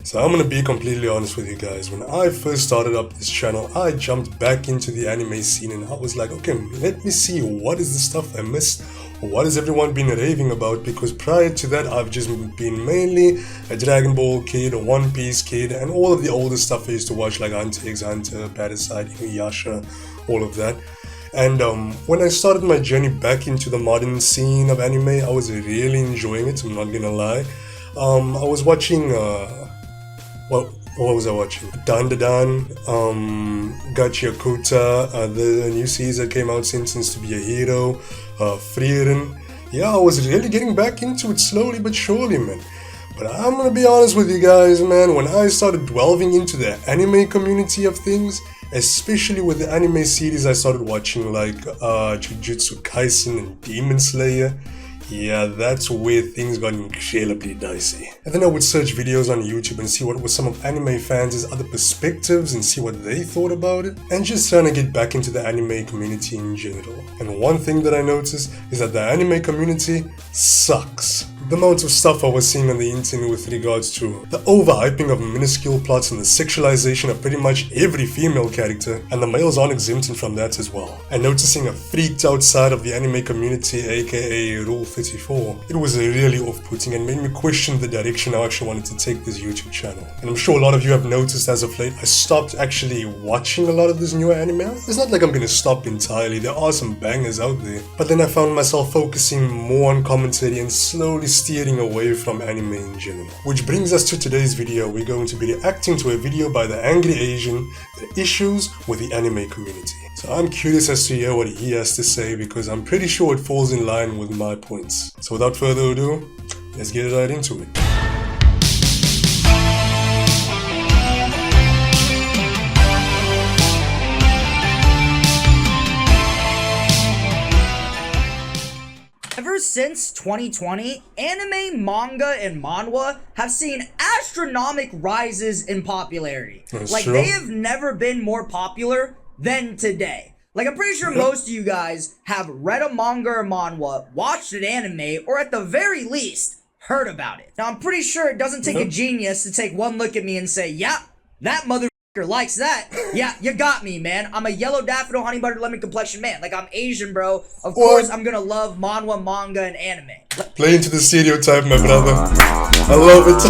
So I'm gonna be completely honest with you guys. When I first started up this channel, I jumped back into the anime scene and I was like, okay, let me see what is the stuff I missed. What has everyone been raving about? Because prior to that, I've just been mainly a Dragon Ball kid, a One Piece kid, and all of the older stuff I used to watch, like Hunter x Hunter, Parasite, Inuyasha, all of that. And when I started my journey back into the modern scene of anime, I was really enjoying it, I'm not gonna lie. I was watching, what was I watching? Dandadan, Gachiakuta, the new season came out, Sentenced to be a Hero, Frieren. Yeah, I was really getting back into it slowly but surely, man. But I'm gonna be honest with you guys, man, when I started delving into the anime community of things, especially with the anime series I started watching like Jujutsu Kaisen and Demon Slayer, yeah, that's where things got incredibly dicey. And then I would search videos on YouTube and see what were some of anime fans' other perspectives and see what they thought about it, and just trying to get back into the anime community in general. And one thing that I noticed is that the anime community sucks. The amount of stuff I was seeing on the internet with regards to the overhyping of minuscule plots and the sexualization of pretty much every female character, and the males aren't exempted from that as well. And noticing a freaked out side of the anime community, aka Rule 34, it was really off-putting and made me question the direction I actually wanted to take this YouTube channel. And I'm sure a lot of you have noticed as of late, I stopped actually watching a lot of this newer anime. It's not like I'm gonna stop entirely, there are some bangers out there, but then I found myself focusing more on commentary and slowly steering away from anime in general. Which brings us to today's video. We're going to be reacting to a video by the Angry Asian, the issues with the anime community. So I'm curious as to hear what he has to say because I'm pretty sure it falls in line with my points. So without further ado, let's get right into it. Ever since 2020, anime, manga, and manhwa have seen astronomical rises in popularity. That's true. They have never been more popular than today. I'm pretty sure most of you guys have read a manga or manhwa, watched an anime, or at the very least, heard about it. Now, I'm pretty sure it doesn't take a genius to take one look at me and say, yeah, that motherfucker likes that. Yeah, you got me, man. I'm a yellow daffodil honey butter lemon complexion man. I'm Asian, bro. Of course, I'm gonna love manhwa, manga, and anime. Play into the stereotype, my brother. I love it.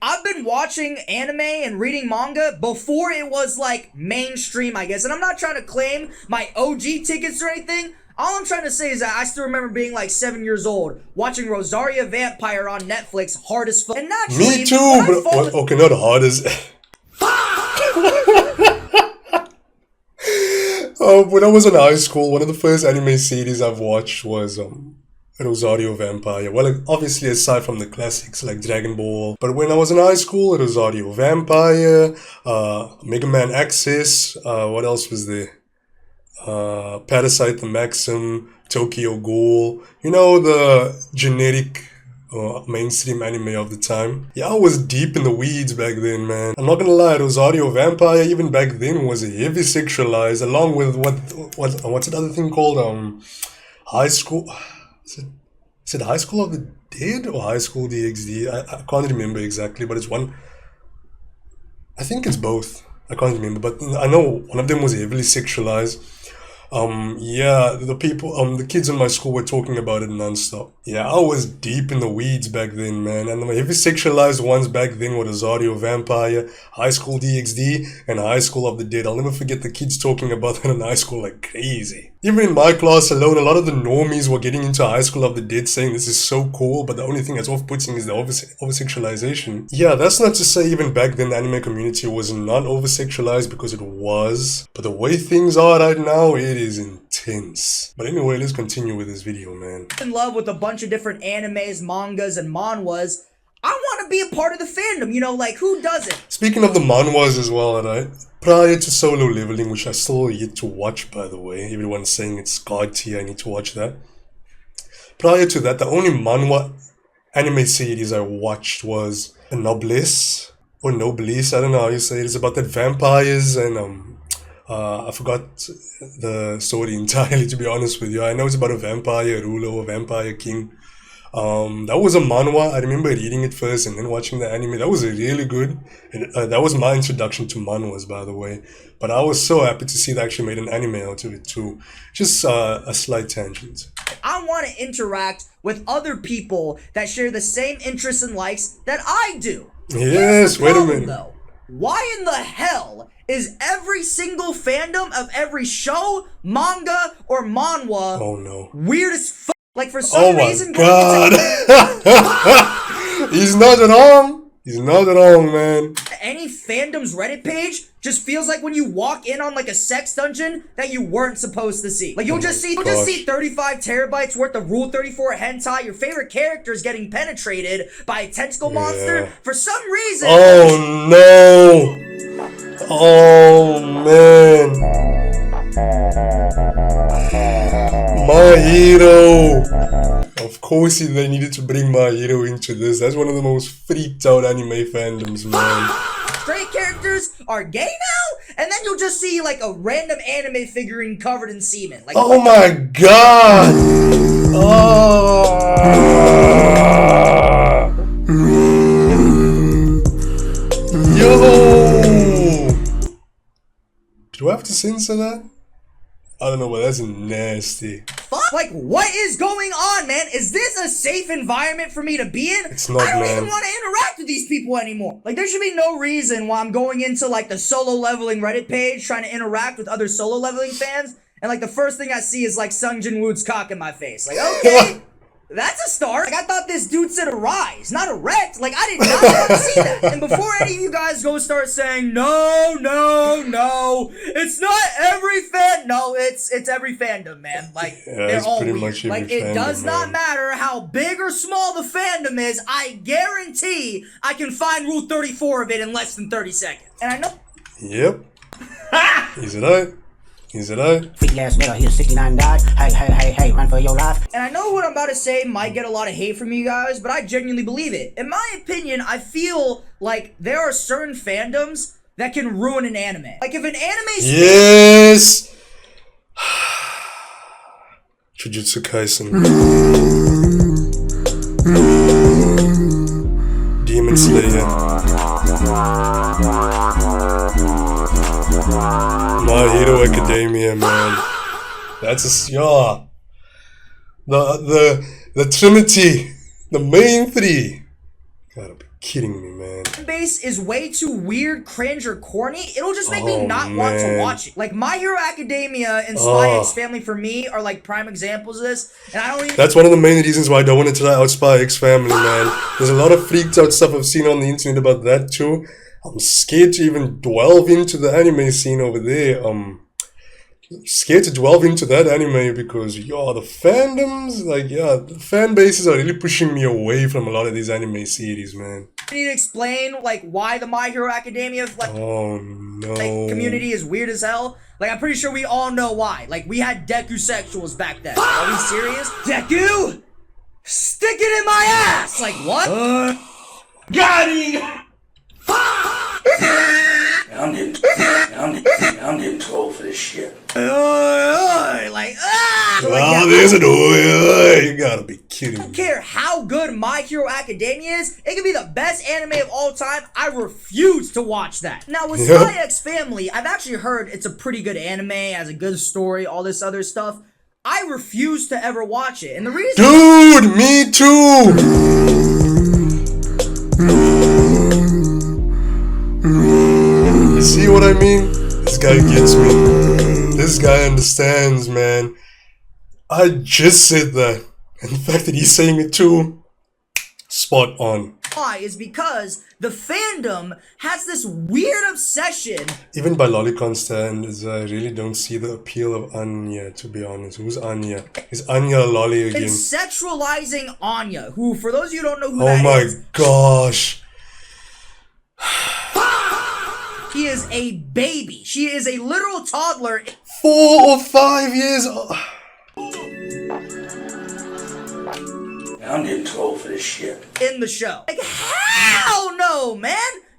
I've been watching anime and reading manga before it was, mainstream, I guess. And I'm not trying to claim my OG tickets or anything. All I'm trying to say is that I still remember being 7 years old, watching Rosaria Vampire on Netflix, hard as fuck. And naturally, me too, but okay, not hard as. When I was in high school, one of the first anime series I've watched was Rosario Vampire. Well, obviously aside from the classics like Dragon Ball, but when I was in high school, Rosario Vampire, Mega Man Access, what else was there? Parasite the Maxim, Tokyo Ghoul, you know, the generic mainstream anime of the time. Yeah, I was deep in the weeds back then, man. I'm not gonna lie, Rosario Vampire even back then was heavy sexualized, along with what's the other thing called? High School. Is it High School of the Dead or High School DxD? I can't remember exactly, but it's one. I think it's both. I can't remember, but I know one of them was heavily sexualized. Yeah, the kids in my school were talking about it non-stop. Yeah, I was deep in the weeds back then, man. And the heavy sexualized ones back then were Rosario Vampire, High School DxD, and High School of the Dead. I'll never forget the kids talking about that in high school like crazy. Even in my class alone, a lot of the normies were getting into High School of the Dead saying this is so cool, but the only thing that's off-putting is the over-sexualization. Yeah, that's not to say even back then the anime community was not over-sexualized, because it was. But the way things are right now, it is intense. But anyway, let's continue with this video, man. In love with a bunch of different animes, mangas, and manhwas. I want to be a part of the fandom, who doesn't? Speaking of the manhwas as well, right? Prior to Solo Leveling, which I still yet to watch, by the way. Everyone's saying it's god tier, I need to watch that. Prior to that, the only manhwa anime series I watched was Noblesse, or Noblesse, I don't know how you say it. It's about the vampires and I forgot the story entirely, to be honest with you. I know it's about a vampire ruler or vampire king. That was a manhwa. I remember reading it first and then watching the anime. That was really good. That was my introduction to manhwas, by the way. But I was so happy to see they actually made an anime out of it too. Just a slight tangent. I want to interact with other people that share the same interests and likes that I do. Yes, wait a minute. Though. Why in the hell is every single fandom of every show, manga, or manhwa Oh no. weird as fuck? Like for some reason, God. He's not wrong. He's not wrong, man. any fandom's Reddit page just feels like when you walk in on like a sex dungeon that you weren't supposed to see. Like you'll just see 35 terabytes worth of Rule 34 hentai. Your favorite character is getting penetrated by a tentacle monster for some reason. Oh no. Oh man. My Hero. Of course they needed to bring My Hero into this. That's one of the most freaked out anime fandoms, man. Straight characters are gay now, and then you'll just see like a random anime figurine covered in semen. Like, oh my god! Yo! Do I have to censor that? I don't know, but that's nasty. Fuck? Like, what is going on, man? Is this a safe environment for me to be in? It's not, I don't man. even want to interact with these people anymore. Like, there should be no reason why I'm going into, like, the solo leveling Reddit page, trying to interact with other solo leveling fans, and, like, the first thing I see is, like, Sung Jin Woo's cock in my face. Like, okay, that's a start. Like, I thought this dude said a rise, not erect. Like, I did not want to see that. And before any of you guys go start saying, no, it's not every fan. No, it's every fandom, man. Like, Yeah, they're it's all pretty weird. much every Like, it fandom, does not man. matter how big or small the fandom is. I guarantee I can find Rule 34 of it in less than 30 seconds. And I know. Yep. Is it right? Is it right? Freaky ass nigga, he's 69 died. Hey, run for your life. And I know what I'm about to say might get a lot of hate from you guys, but I genuinely believe it. In my opinion, I feel like there are certain fandoms that can ruin an anime. Like if an anime Yes! Jujutsu Kaisen. Demon Slayer. My Hero Academia, man. That's a yeah. The Trinity, the main three. Gotta be kidding me, man. base is way too weird, cringe, or corny, it'll just make me Oh, not want to man. watch it. Like My Hero Academia and Spy X Family for me are like prime examples of this, and I don't even. That's one of the main reasons why I don't want to try out Spy X Family, man. There's a lot of freaked out stuff I've seen on the internet about that too. I'm scared to even delve into the anime scene over there. Scared to delve into that anime because the fandoms, the fan bases are really pushing me away from a lot of these anime series, man. I need to explain like why the My Hero Academia Oh no. community is weird as hell. Like I'm pretty sure we all know why. Like we had Deku sexuals back then. Are we serious? Deku, stick it in my ass. Like what? Got him! I'm getting trolled for this shit. Like Oh, there's an you gotta be kidding me. I don't care how good My Hero Academia is, it can be the best anime of all time. I refuse to watch that. Now with Yeah. Spy X Family, I've actually heard it's a pretty good anime, has a good story, all this other stuff. I refuse to ever watch it, and the reason Dude, me too! See what I mean? This guy gets me. This guy understands, man. I just said that. And the fact that he's saying it too, spot on. why is because the fandom has this weird obsession. Even by Lolicon standards, I really don't see the appeal of Anya, to be honest. Who's Anya? Is Anya a lolly In again? sexualizing Anya, who, for those of you who don't know who Oh that my is, gosh. she is a baby. She is a literal toddler. 4 or 5 years old. I'm getting trolled for this shit. In the show. Like, hell no, man!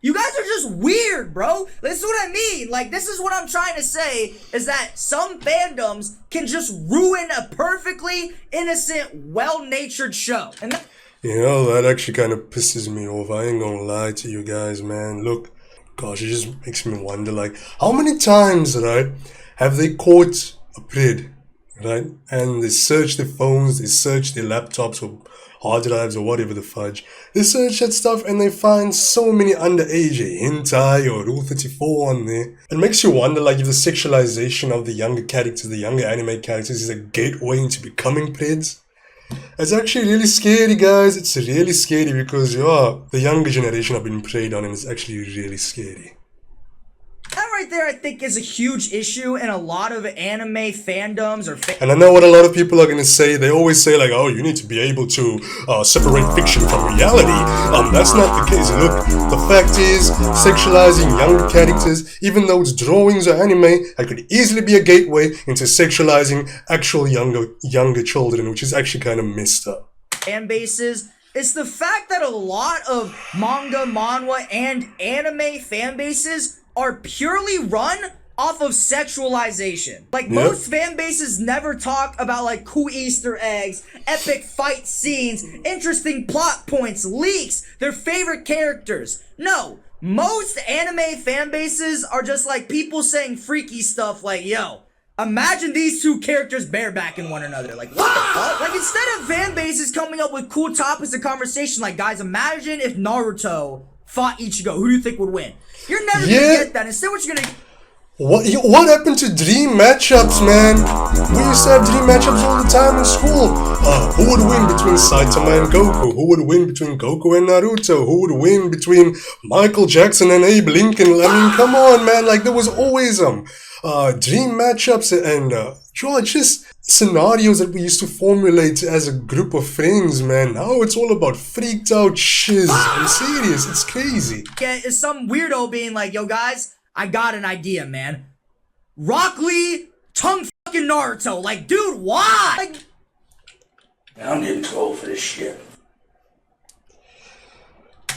You guys are just weird, bro. This is what I mean. Like, this is what I'm trying to say, is that some fandoms can just ruin a perfectly innocent, well-natured show. And that You know, that actually kind of pisses me off. I ain't gonna lie to you guys, man. Look, gosh, it just makes me wonder, like, how many times, right, have they caught a pred, right? And they search their phones, they search their laptops or hard drives or whatever the fudge. They search that stuff and they find so many underage hentai or Rule 34 on there. It makes you wonder, like, if the sexualization of the younger characters, the younger anime characters, is a gateway into becoming preds. It's actually really scary, guys. It's really scary because, yeah, the younger generation have been preyed on and it's actually really scary. right there, I think, is a huge issue in a lot of anime fandoms or And I know what a lot of people are going to say. They always say, like, oh, you need to be able to separate fiction from reality. That's not the case. Look, the fact is, sexualizing younger characters, even though it's drawings or anime, that could easily be a gateway into sexualizing actual younger children, which is actually kind of messed up. fan bases. It's the fact that a lot of manga, manhwa, and anime fan bases are purely run off of sexualization. Like, most fan bases never talk about, like, cool Easter eggs, epic fight scenes, interesting plot points, leaks, their favorite characters. No, most anime fan bases are just, like, people saying freaky stuff like, yo, imagine these two characters barebacking one another. Like, what the fuck? Like, instead of fan bases coming up with cool topics of conversation, like, guys, imagine if Naruto fought Ichigo. Who do you think would win? You're never gonna get that. Instead, what you're gonna... What happened to dream matchups, man? We used to have dream matchups all the time in school. Who would win between Saitama and Goku? Who would win between Goku and Naruto? Who would win between Michael Jackson and Abe Lincoln? I mean, come on, man. Like, there was always dream matchups and just scenarios that we used to formulate as a group of friends, man. Now it's all about freaked out shiz. I'm serious. It's crazy. Yeah, it's some weirdo being like, yo, guys, I got an idea, man. Rock Lee, tongue fucking Naruto. Like, dude, why? Like, I'm getting too old for this shit.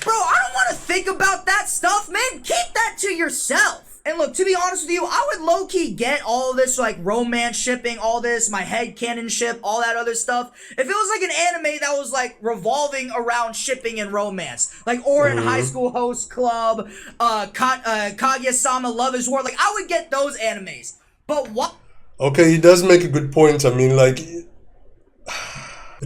bro, I don't want to think about that stuff, man. Keep that to yourself. And look, to be honest with you, I would low-key get all this, like, romance shipping, all this, my headcanon ship, all that other stuff, if it was, like, an anime that was, like, revolving around shipping and romance. Like, Ouran High School Host Club, Kaguya-sama Love is War. Like, I would get those animes. But what? Okay, he does make a good point. I mean, like,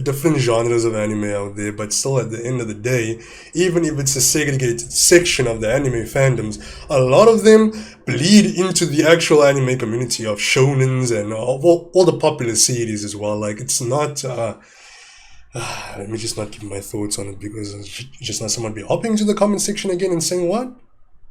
different genres of anime out there, but still at the end of the day, even if it's a segregated section of the anime fandoms, a lot of them bleed into the actual anime community of shonens and all the popular series as well. Like, it's not, let me just not give my thoughts on it because it's just not someone be hopping to the comment section again and saying, what?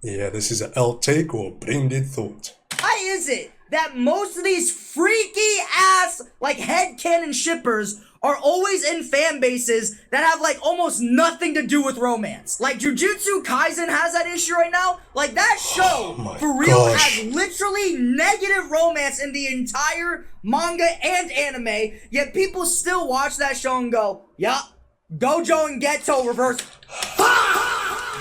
Yeah, this is an L take or brain dead thought. Why is it that most of these freaky ass, like, headcanon shippers are always in fan bases that have, like, almost nothing to do with romance? Like, Jujutsu Kaisen has that issue right now. Like, that show, for real, has literally negative romance in the entire manga and anime, yet people still watch that show and go, yup, Gojo and Geto reverse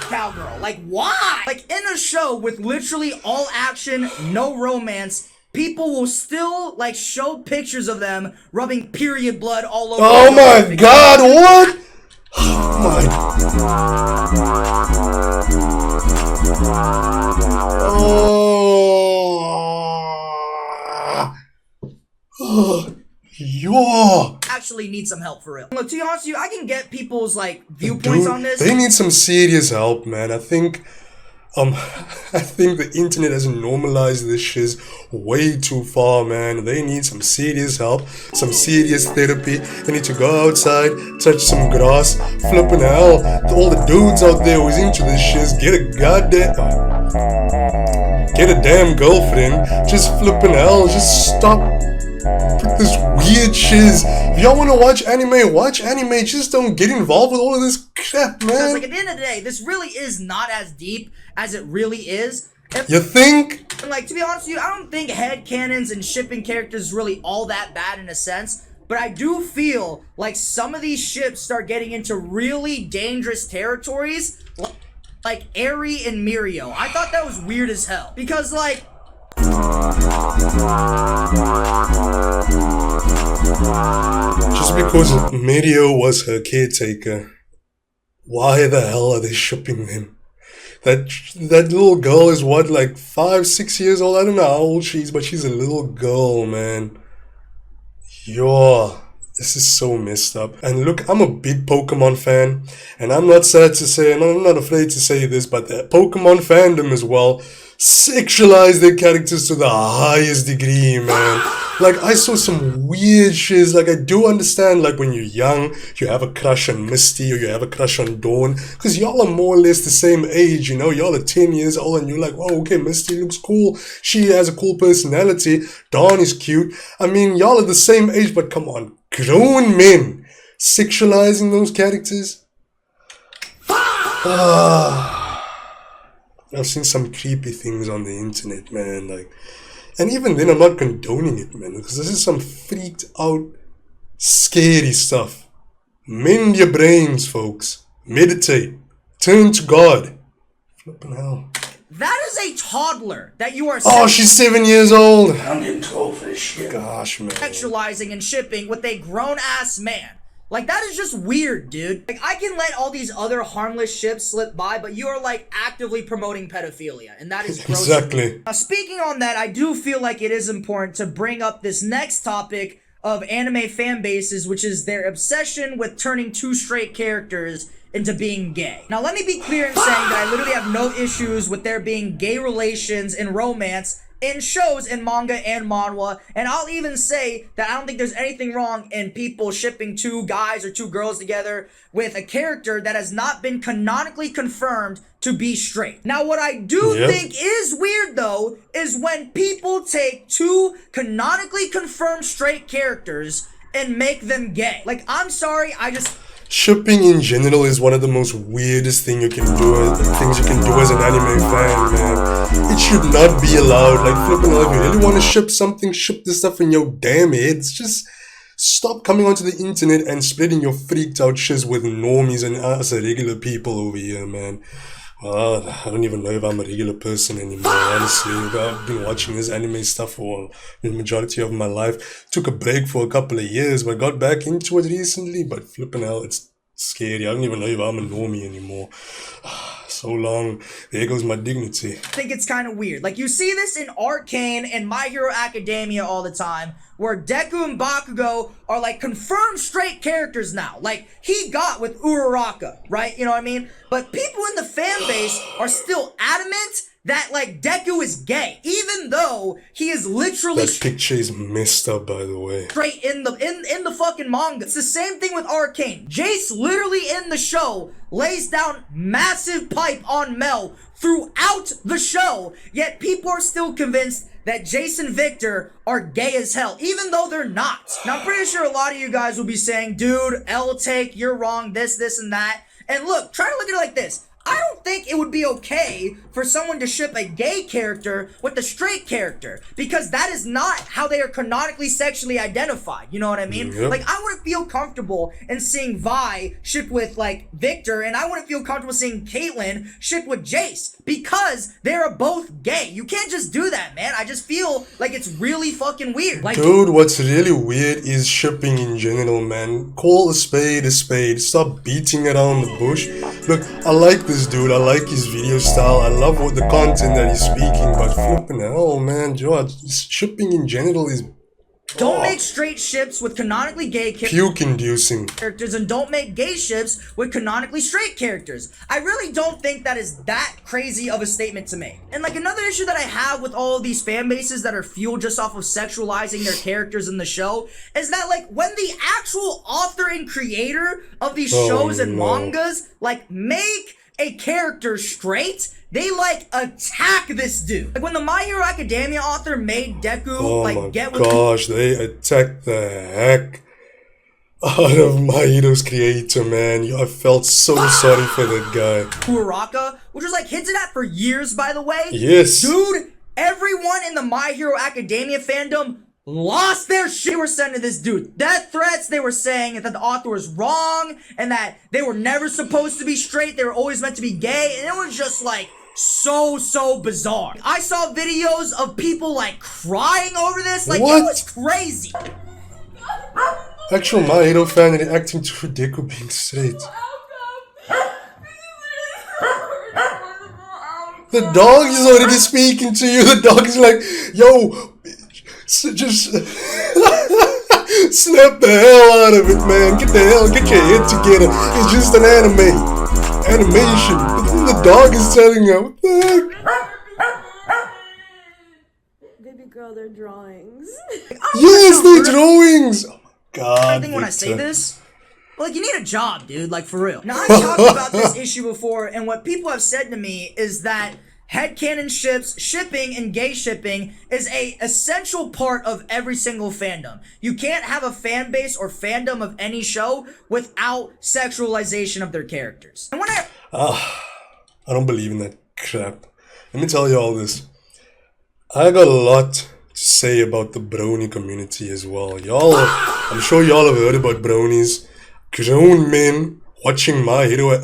cowgirl. Like, why? Like, in a show with literally all action, no romance, people will still, like, show pictures of them rubbing period blood all over. Oh my god, what? Oh my. Oh. Yo. Actually need some help for real. Look, to be honest with you, I can get people's, like, viewpoints on this. They need some serious help, man. I think the internet has normalized this shit way too far, man. They need some serious help, some serious therapy. They need to go outside, touch some grass, flipping hell. All the dudes out there who's into this shit, get a damn girlfriend. Just flipping hell, just stop this weird shiz. If y'all want to watch anime, watch anime. Just don't get involved with all of this crap, man. Because, like, at the end of the day, this really is not as deep as it really is. You think? And, like, to be honest with you, I don't think headcanons and shipping characters is really all that bad in a sense. But I do feel like some of these ships start getting into really dangerous territories. like Eri and Mirio. I thought that was weird as hell. Because like, just because Mirio was her caretaker, why the hell are they shipping them? That little girl is what, like 5, 6 years old? I don't know how old she is, but she's a little girl, man. Yo, this is so messed up. And look, I'm a big Pokemon fan, and I'm not sad to say, and I'm not afraid to say this, but the Pokemon fandom as well sexualize their characters to the highest degree, man. Like, I saw some weird shit. Like, I do understand, like, when you're young, you have a crush on Misty or you have a crush on Dawn, because y'all are more or less the same age, you know? Y'all are 10 years old and you're like, oh, okay, Misty looks cool. She has a cool personality. Dawn is cute. I mean, y'all are the same age, but come on. Grown men sexualizing those characters? I've seen some creepy things on the internet, man, like, and even then I'm not condoning it, man, because this is some freaked out, scary stuff. Mend your brains, folks. Meditate. Turn to God. Flippin' hell. that is a toddler that you are Oh, she's 7 years old. I'm getting too old for this shit. Gosh, man. sexualizing and shipping with a grown-ass man. Like, that is just weird, dude. Like, I can let all these other harmless ships slip by, but you are, like, actively promoting pedophilia, and that is gross. Exactly. Now, speaking on that, I do feel like it is important to bring up this next topic of anime fan bases, which is their obsession with turning two straight characters into being gay. Now, let me be clear in saying that I literally have no issues with there being gay relations and romance in shows, in manga and manhwa, and I'll even say that I don't think there's anything wrong in people shipping two guys or two girls together with a character that has not been canonically confirmed to be straight. Now, what I do think is weird, though, is when people take two canonically confirmed straight characters and make them gay. Like, I'm sorry, Shipping in general is one of the most weirdest things you can do as an anime fan, man. It should not be allowed. Like, flipping out, if you really want to ship something, ship this stuff in your damn heads. Just stop coming onto the internet and spreading your freaked out shiz with normies and us regular people over here, man. Well, I don't even know if I'm a regular person anymore, honestly. I've been watching this anime stuff for the majority of my life. Took a break for a couple of years, but got back into it recently. But flipping hell, it's scary. I don't even know if I'm a normie anymore. So long. There goes my dignity. I think it's kind of weird. Like, you see this in Arcane and My Hero Academia all the time, where Deku and Bakugo are, like, confirmed straight characters now. Like, he got with Uraraka, right? You know what I mean? But people in the fan base are still adamant that, like, Deku is gay, even though he is literally That picture is messed up, by the way. straight in the fucking manga. It's the same thing with Arcane. Jace literally in the show lays down massive pipe on Mel throughout the show, yet people are still convinced that Jace and Victor are gay as hell, even though they're not. Now, I'm pretty sure a lot of you guys will be saying, dude, L-Take, you're wrong, this, and that. And look, try to look at it like this. I don't think it would be okay for someone to ship a gay character with a straight character, because that is not how they are canonically sexually identified. You know what I mean? Yep. Like, I wouldn't feel comfortable in seeing Vi shipped with, like, Victor, and I wouldn't feel comfortable seeing Caitlyn shipped with Jace, because they're both gay. You can't just do that, man. I just feel like it's really fucking weird. Like, Dude, what's really weird is shipping in general, man. Call a spade a spade. Stop beating around the bush. Look, I like this dude. I like his video style. I love what the content that he's speaking. But flipping hell, man, George, shipping in general is don't make straight ships with canonically gay puke-inducing. characters, and don't make gay ships with canonically straight characters. I really don't think that is that crazy of a statement to make. And like, another issue that I have with all of these fan bases that are fueled just off of sexualizing their characters in the show is that, like, when the actual author and creator of these shows and mangas, like, make a character straight, they, like, attack this dude. Like, when the My Hero Academia author made Deku, get with... Gosh, they attacked the heck out of My Hero's creator, man. I felt so sorry for that guy. Uraraka, which was, like, hinted at for years, by the way. Yes. Dude, everyone in the My Hero Academia fandom lost their shit. They were sending this dude death threats. They were saying that the author was wrong and that they were never supposed to be straight. They were always meant to be gay. And it was just like so bizarre. I saw videos of people like crying over this. Like, What? it was crazy. Actual My Hero fan reacting to Deku being straight. The dog is already speaking to you. The dog is like, yo, just snap the hell out of it, man. Get your head together. It's just an animation. But then the dog is telling her, what the heck? Baby girl, they're drawings. Yes, they're drawings. Oh my god. I think when I say Victor. this, like, you need a job, dude, like, for real. Now, I've talked about this issue before, and what people have said to me is that headcanon shipping and gay shipping is a essential part of every single fandom. You can't have a fan base or fandom of any show without sexualization of their characters. And when I don't believe in that crap. Let me tell you all this. I got a lot to say about the brony community as well. I'm sure y'all have heard about bronies. Grown men watching My Hero.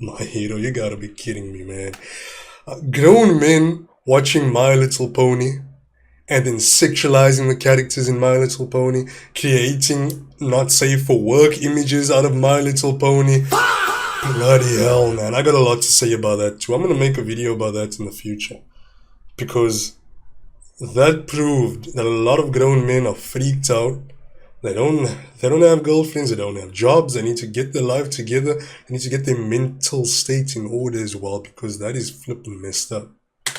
My Hero, you gotta be kidding me, man. Grown men watching My Little Pony and then sexualizing the characters in My Little Pony, creating not safe for work images out of My Little Pony. Bloody hell, man. I got a lot to say about that too. I'm gonna make a video about that in the future. Because that proved that a lot of grown men are freaked out. They don't have girlfriends, they don't have jobs, they need to get their life together, they need to get their mental state in order as well, because that is flipping messed up.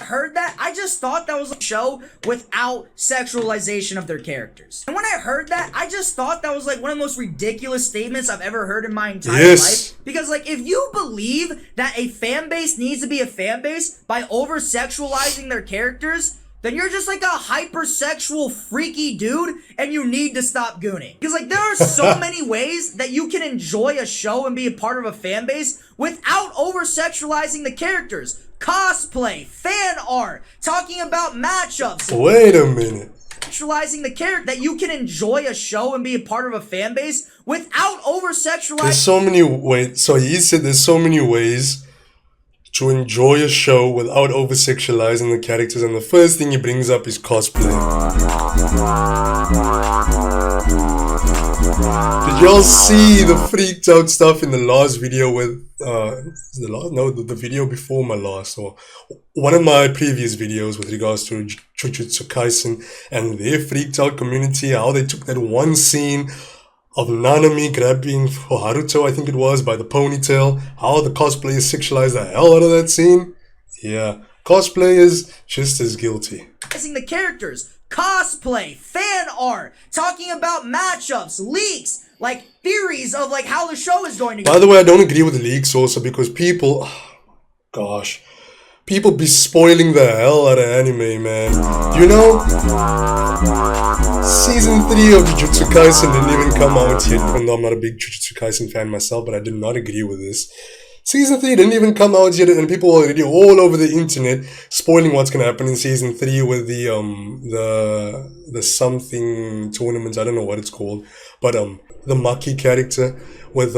I heard that, I just thought that was a show without sexualization of their characters. And when I heard that, I just thought that was like one of the most ridiculous statements I've ever heard in my entire life. Because like, if you believe that a fan base needs to be a fan base by over-sexualizing their characters, then you're just like a hypersexual freaky dude and you need to stop gooning. Because like, there are so many ways that you can enjoy a show and be a part of a fan base without over-sexualizing the characters. Cosplay, fan art, talking about matchups. Wait a minute. Sexualizing the character, that you can enjoy a show and be a part of a fan base without over-sexualizing. There's so many ways. So he said there's so many ways to enjoy a show without over-sexualizing the characters, and the first thing he brings up is cosplay. Did y'all see the freaked out stuff in the last video with the video before my last, or one of my previous videos with regards to Jujutsu Kaisen and their freaked out community, how they took that one scene of Nanami grabbing for Haruto, I think it was, by the ponytail, how the cosplayers sexualized the hell out of that scene? Yeah, cosplayers just as guilty. The characters, cosplay, fan art, talking about matchups, leaks, like theories of like how the show is going to go. By the way, I don't agree with leaks also, because people be spoiling the hell out of anime, man. You know, season 3 of Jujutsu Kaisen didn't even come out yet, even though I'm not a big Jujutsu Kaisen fan myself, but I did not agree with this. Season 3 didn't even come out yet, and people are already all over the internet spoiling what's gonna happen in season 3 with the something tournament, I don't know what it's called, but the Maki character with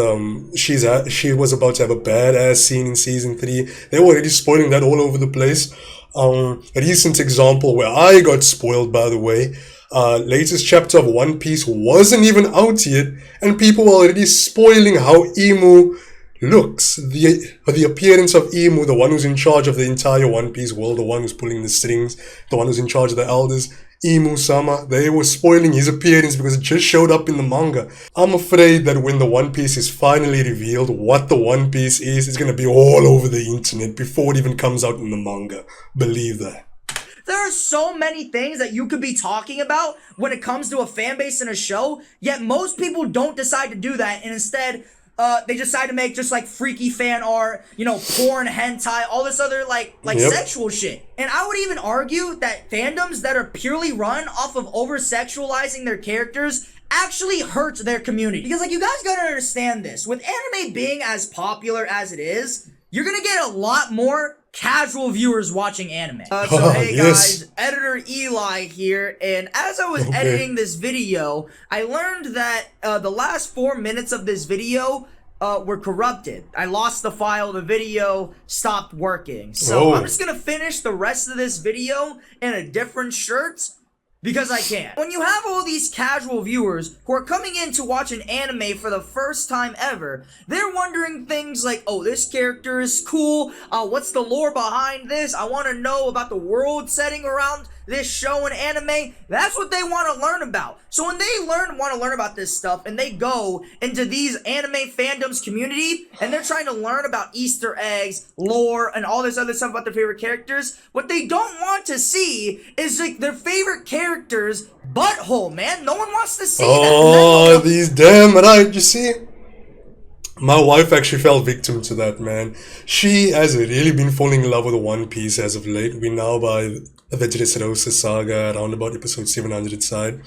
she was about to have a badass scene in season 3. They were already spoiling that all over the place. A recent example where I got spoiled, by the way, latest chapter of One Piece wasn't even out yet, and people were already spoiling how Imu looks. The appearance of Imu, the one who's in charge of the entire One Piece world, the one who's pulling the strings, the one who's in charge of the elders, Imu-sama, they were spoiling his appearance because it just showed up in the manga. I'm afraid that when the One Piece is finally revealed, what the One Piece is, it's gonna be all over the internet before it even comes out in the manga. Believe that. There are so many things that you could be talking about when it comes to a fan base in a show, yet most people don't decide to do that, and instead, they decide to make just like freaky fan art, you know, porn, hentai, all this other like sexual shit. And I would even argue that fandoms that are purely run off of over-sexualizing their characters actually hurts their community. Because like, you guys gotta understand this. With anime being as popular as it is, you're gonna get a lot more casual viewers watching anime. So Ah, hey yes. guys, editor Eli here, and as I was editing this video, I learned that the last 4 minutes of this video were corrupted. I lost the file, the video stopped working. So Oh. I'm just gonna finish the rest of this video in a different shirt because I can. When you have all these casual viewers who are coming in to watch an anime for the first time ever, they're wondering things like, oh, this character is cool, what's the lore behind this? I want to know about the world setting around this show and anime. That's what they want to learn about. So when they want to learn about this stuff and they go into these anime fandoms community and they're trying to learn about Easter eggs, lore, and all this other stuff about their favorite characters, what they don't want to see is like their favorite character's butthole, man. No one wants to see Oh, that. these damn right, you see? My wife actually fell victim to that, man. She has really been falling in love with One Piece as of late. We're now by the Dressrosa saga, around about episode 700 side.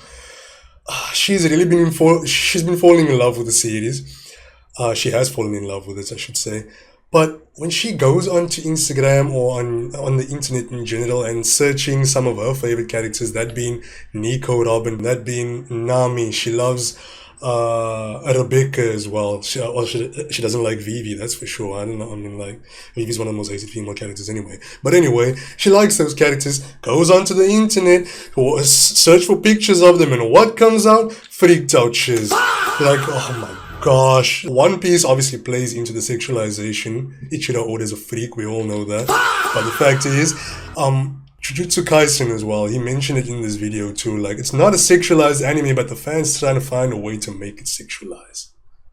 She's been falling in love with the series. She has fallen in love with it, I should say. But when she goes onto Instagram or on the internet in general and searching some of her favorite characters, that being Nico Robin, that being Nami, she loves Rebecca as well. She doesn't like Vivi, that's for sure. I don't know. I mean, like, Vivi's one of the most hated female characters anyway. But anyway, she likes those characters, goes onto the internet, search for pictures of them, and what comes out? Freaked out shiz. Like, oh my gosh. One Piece obviously plays into the sexualization. Ichiro Oda's a freak, we all know that. But the fact is, Jujutsu Kaisen as well, he mentioned it in this video too, like, it's not a sexualized anime, but the fans trying to find a way to make it sexualized.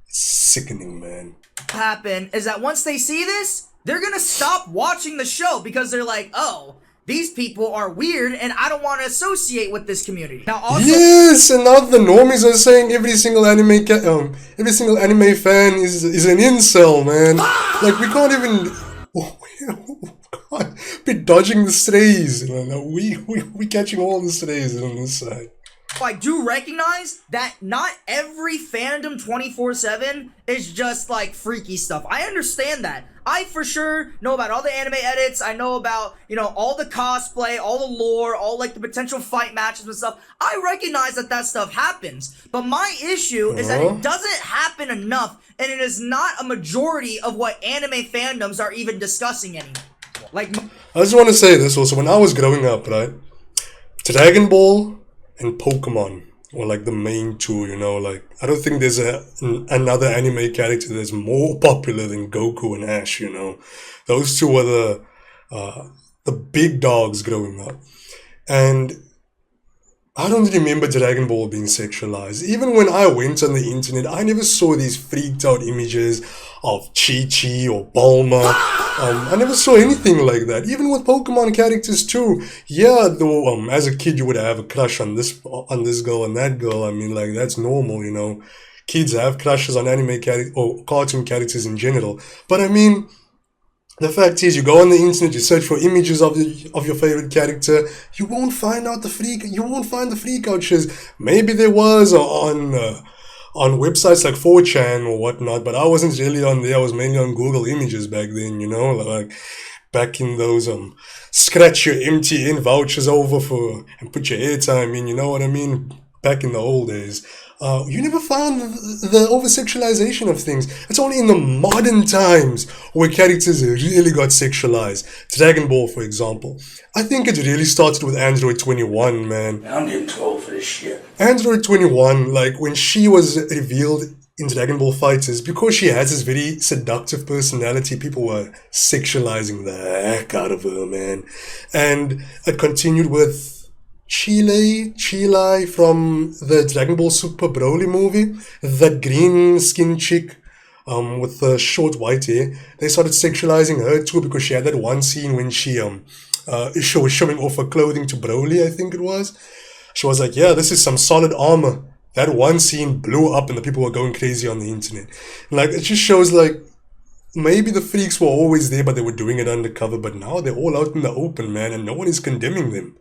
It's sickening, man. Happen is that once they see this, they're gonna stop watching the show because they're like, oh, these people are weird and I don't want to associate with this community. Now also, Yes, and now the normies are saying every single anime fan is an incel, man. Like, we can't even be dodging the strays. We catching all the strays on this side. I do recognize that not every fandom 24/7 is just like freaky stuff. I understand that. I for sure know about all the anime edits. I know about, all the cosplay, all the lore, all like the potential fight matches and stuff. I recognize that stuff happens. But my issue is that it doesn't happen enough, and it is not a majority of what anime fandoms are even discussing anymore. Like, I just want to say this also. When I was growing up, right, Dragon Ball and Pokemon were like the main two, like, I don't think there's another anime character that's more popular than Goku and Ash, Those two were the big dogs growing up. And I don't remember Dragon Ball being sexualized. Even when I went on the internet, I never saw these freaked out images of Chi-Chi or Bulma. I never saw anything like that. Even with Pokemon characters too. Yeah, though, as a kid you would have a crush on this girl and that girl. I mean, like, that's normal, Kids have crushes on anime characters or cartoon characters in general. But I mean, the fact is, you go on the internet, you search for images of your favorite character, you won't find the freak out shiz. Maybe there was on websites like 4chan or whatnot, but I wasn't really on there. I was mainly on Google Images back then, like back in those scratch your MTN vouchers over for and put your airtime in, you know what I mean? Back in the old days. You never found the over-sexualization of things. It's only in the modern times where characters really got sexualized. Dragon Ball, for example. I think it really started with Android 21, man. I'm getting too old for this shit. Android 21, like, when she was revealed in Dragon Ball FighterZ, because she has this very seductive personality, people were sexualizing the heck out of her, man. And it continued with Chile from the Dragon Ball Super Broly movie, that green skin chick with the short white hair. They started sexualizing her too because she had that one scene when she was showing off her clothing to Broly, I think it was. She was like, yeah, this is some solid armor. That one scene blew up and the people were going crazy on the internet. Like, it just shows, like, maybe the freaks were always there but they were doing it undercover, but now they're all out in the open, man, and no one is condemning them.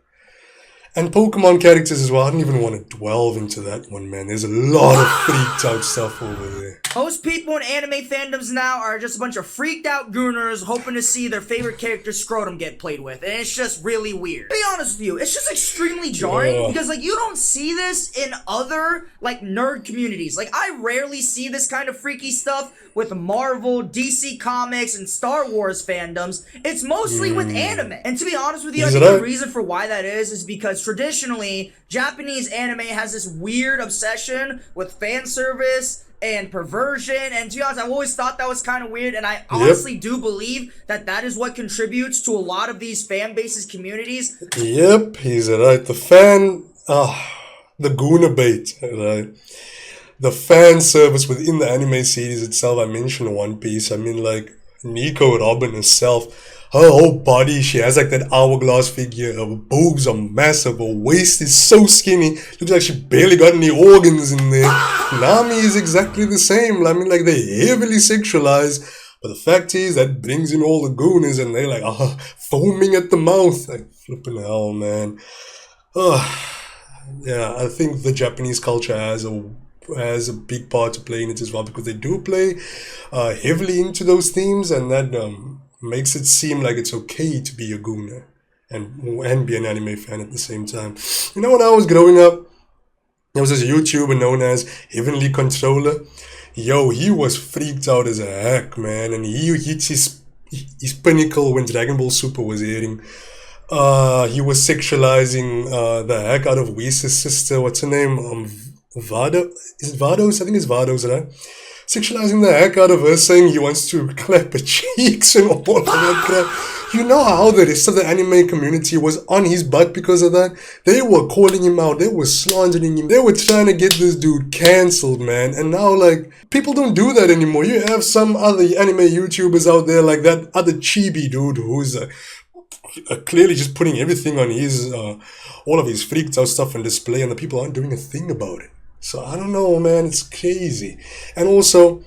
And Pokemon characters as well. I don't even want to delve into that one, man. There's a lot of freaked out stuff over there. Most people in anime fandoms now are just a bunch of freaked out gooners hoping to see their favorite character's scrotum get played with. And it's just really weird. To be honest with you, it's just extremely jarring because, like, you don't see this in other, like, nerd communities. Like, I rarely see this kind of freaky stuff with Marvel, DC Comics, and Star Wars fandoms. It's mostly with anime. And to be honest with you, I think the reason for why that is because traditionally, Japanese anime has this weird obsession with fan service and perversion, and to be honest, I've always thought that was kind of weird, and I honestly do believe that that is what contributes to a lot of these fan bases communities. Yep, he's right. The Gooner bait, right? The fan service within the anime series itself. I mentioned One Piece. I mean, like, Nico Robin herself, her whole body, she has like that hourglass figure. Her boobs are massive. Her waist is so skinny. Looks like she barely got any organs in there. Nami is exactly the same. I mean, like, they heavily sexualized. But the fact is, that brings in all the gooners and they're like, foaming at the mouth. Like, flipping hell, man. Yeah, I think the Japanese culture has a big part to play in it as well, because they do play heavily into those themes, and that makes it seem like it's okay to be a gooner and be an anime fan at the same time. You know, when I was growing up, there was this YouTuber known as Heavenly Controller. Yo, he was freaked out as a heck, man, and he hit his pinnacle when Dragon Ball Super was airing. He was sexualizing the heck out of Whis' sister. What's her name? Vado? Is it Vados? I think it's Vados, right? Sexualizing the heck out of her, saying he wants to clap her cheeks and all of that crap. You know how the rest of the anime community was on his butt because of that? They were calling him out. They were slandering him. They were trying to get this dude cancelled, man. And now, like, people don't do that anymore. You have some other anime YouTubers out there, like that other chibi dude who's clearly just putting everything on his, all of his freaked out stuff on display, and the people aren't doing a thing about it. So I don't know, man, it's crazy. And also,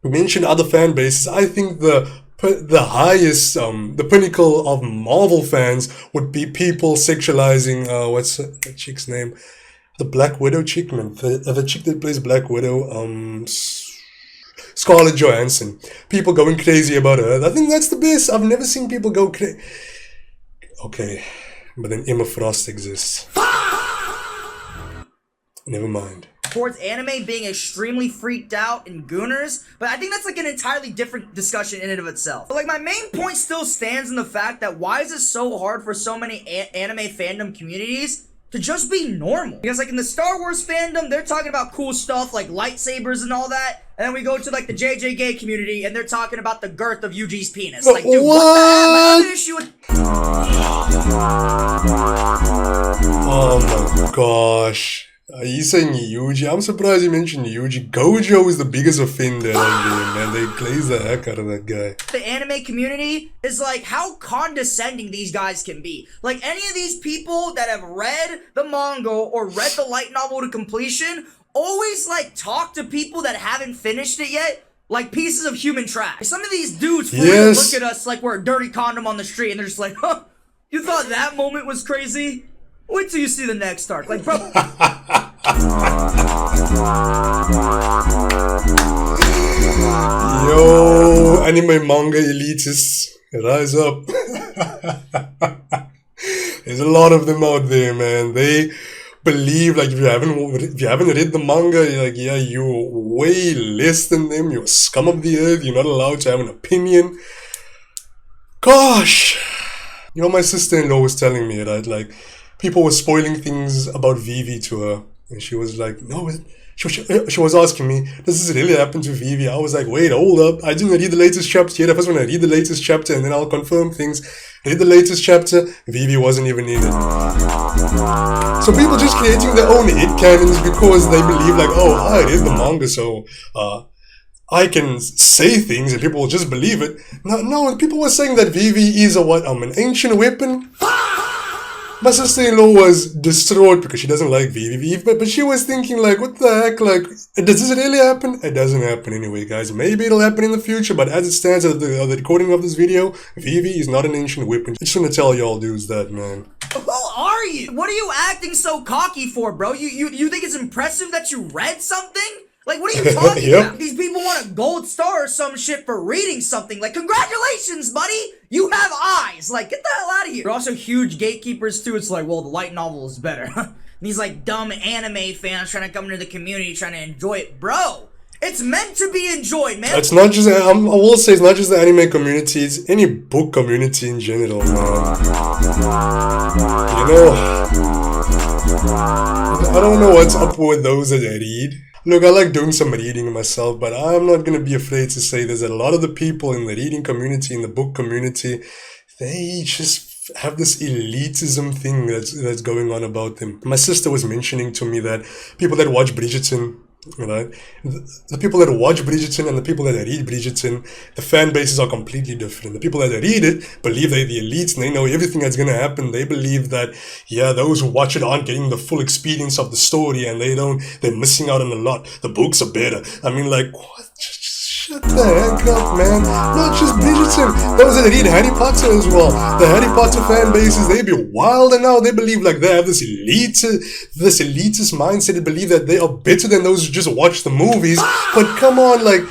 we mentioned other fan bases. I think the highest, the pinnacle of Marvel fans would be people sexualizing, what's that chick's name? The Black Widow chick, man. The chick that plays Black Widow, Scarlett Johansson. People going crazy about her. I think that's the best. I've never seen people go crazy. Okay, but then Emma Frost exists. Never mind. Towards anime being extremely freaked out and gooners, but I think that's like an entirely different discussion in and of itself. But like, my main point still stands in the fact that why is it so hard for so many anime fandom communities to just be normal? Because like in the Star Wars fandom, they're talking about cool stuff like lightsabers and all that, and then we go to like the JJ gay community and they're talking about the girth of Yuji's penis. Like, dude, what the heck? My other issue with... Oh my gosh. Are you saying Yuji? I'm surprised you mentioned Yuji. Gojo is the biggest offender on there, man. They glaze the heck out of that guy. The anime community is like how condescending these guys can be. Like, any of these people that have read the manga or read the light novel to completion always like talk to people that haven't finished it yet like pieces of human trash. Some of these dudes look at us like we're a dirty condom on the street, and they're just like, huh, you thought that moment was crazy? Wait till you see the next arc. Like, bro. Yo, anime manga elitists, rise up. There's a lot of them out there, man. They believe, like, if you haven't read the manga, you're like, yeah, you're way less than them. You're scum of the earth. You're not allowed to have an opinion. Gosh. You know, my sister-in-law was telling me, right, like, people were spoiling things about Vivi to her, and she was like, no, she was asking me, does this really happen to Vivi? I was like, wait, hold up, I didn't read the latest chapter yet. I first want to read the latest chapter and then I'll confirm things. Read the latest chapter, Vivi wasn't even in it. So people just creating their own headcanons because they believe like, oh, I read the manga, so I can say things and people will just believe it. No, people were saying that Vivi is an ancient weapon. My sister-in-law was distraught because she doesn't like Vivi, but she was thinking like, what the heck, like, does this really happen? It doesn't happen anyway, guys. Maybe it'll happen in the future, but as it stands at the recording of this video, Vivi is not an ancient weapon. I just want to tell y'all dudes that, man. Well, are you? What are you acting so cocky for, bro? You think it's impressive that you read something? Like, what are you talking about? These people want a gold star or some shit for reading something. Like, congratulations, buddy! You have eyes! Like, get the hell out of here. They're also huge gatekeepers, too. It's like, well, the light novel is better. These, like, dumb anime fans trying to come into the community, trying to enjoy it. Bro, it's meant to be enjoyed, man. It's not just, I will say, it's not just the anime community, it's any book community in general, man. You know, I don't know what's up with those that read. Look, I like doing some reading myself, but I'm not going to be afraid to say there's a lot of the people in the reading community, in the book community, they just have this elitism thing that's going on about them. My sister was mentioning to me that people that watch Bridgerton, right? The people that watch Bridgerton and the people that read Bridgerton, the fan bases are completely different. The people that read it believe they're the elites and they know everything that's going to happen. They believe that, yeah, those who watch it aren't getting the full experience of the story and they're missing out on a lot. The books are better. I mean, like, what? Shut the heck up, man. Not just Bridgerton. Those that read Harry Potter as well. The Harry Potter fan bases, they be wild and now they believe like they have this elitist mindset. They believe that they are better than those who just watch the movies. But come on, like,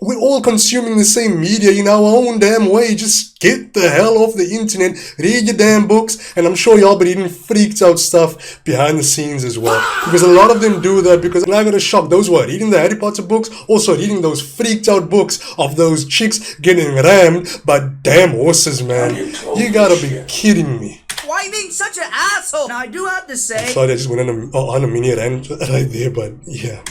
we're all consuming the same media in our own damn way. Just get the hell off the internet, read your damn books, and I'm sure y'all be reading freaked out stuff behind the scenes as well. Because a lot of them do that because I'm not gonna shock those who are reading the Harry Potter books, also reading those freaked out books of those chicks getting rammed by damn horses, man. You gotta be kidding me. Why are you being such an asshole? Now, I do have to say... Sorry, I just went on a mini rant right there, but yeah.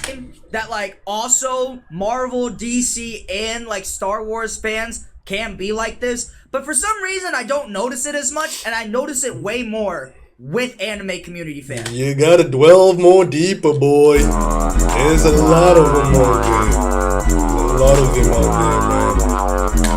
That, like, also Marvel, DC, and, like, Star Wars fans can be like this. But for some reason, I don't notice it as much, and I notice it way more with anime community fans. You gotta delve more deeper, boy. There's a lot of them out there. There's a lot of them out there, man.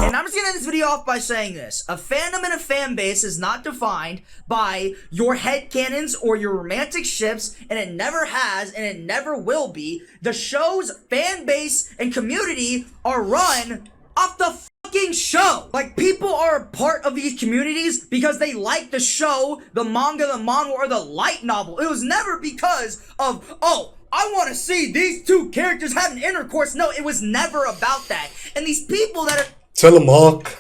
And I'm just gonna end this video off by saying this. A fandom and a fan base is not defined by your headcanons or your romantic ships, and it never has, and it never will be. The show's fan base and community are run off the fucking show. Like, people are a part of these communities because they like the show, the manga, the manhwa, or the light novel. It was never because of, oh, I want to see these two characters having intercourse. No, it was never about that. And these people that are Tell him, Mark.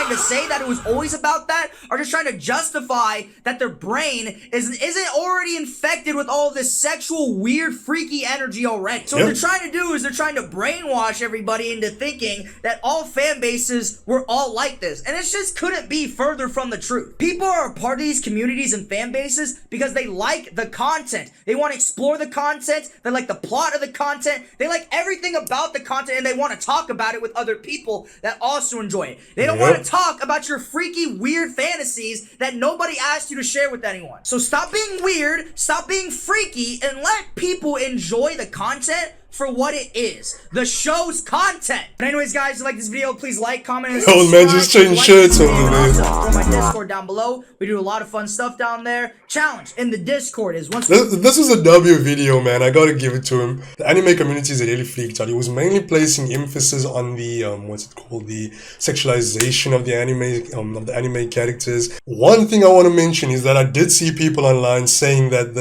trying to say that it was always about that are just trying to justify that their brain isn't already infected with all this sexual, weird, freaky energy already. So what they're trying to do is they're trying to brainwash everybody into thinking that all fan bases were all like this. And it just couldn't be further from the truth. People are a part of these communities and fan bases because they like the content. They want to explore the content. They like the plot of the content. They like everything about the content, and they want to talk about it with other people that also enjoy it. They don't want to talk about your freaky, weird fantasies that nobody asked you to share with anyone. So stop being weird, stop being freaky, and let people enjoy the content for what it is. The show's content. But anyways, guys, if you like this video, please like, comment, and subscribe. Old man just changed shirts over there. Join my Discord down below. We do a lot of fun stuff down there. Challenge in the Discord is once... This was a W video, man. I gotta give it to him. The anime community is really freaked out. He was mainly placing emphasis on the, what's it called? The sexualization of the anime characters. One thing I want to mention is that I did see people online saying that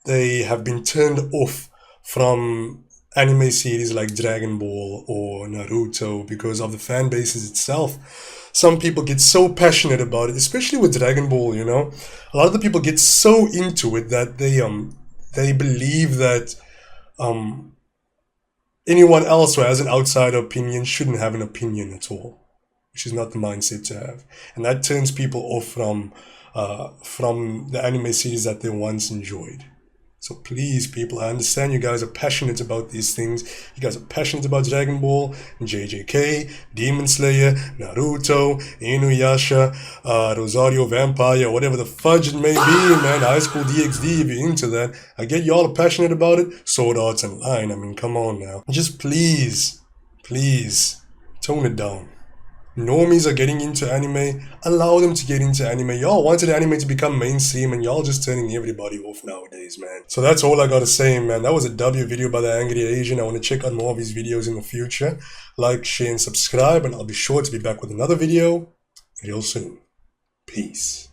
they have been turned off from anime series like Dragon Ball or Naruto because of the fan bases itself. Some people get so passionate about it, especially with Dragon Ball, you know. A lot of the people get so into it that they believe that anyone else who has an outside opinion shouldn't have an opinion at all, which is not the mindset to have. And that turns people off from the anime series that they once enjoyed. So please, people, I understand you guys are passionate about these things. You guys are passionate about Dragon Ball, JJK, Demon Slayer, Naruto, Inuyasha, Rosario Vampire, whatever the fudge it may be, man. High School DxD, if you're into that. I get y'all are passionate about it. Sword Arts Online, I mean, come on now. Just please, tone it down. Normies are getting into anime. Allow them to get into anime. Y'all wanted anime to become mainstream and y'all just turning everybody off nowadays, man. So that's all I gotta say, man. That was a W video by the Angry Asian. I want to check out more of his videos in the future. Like, share, and subscribe, and I'll be sure to be back with another video real soon. Peace.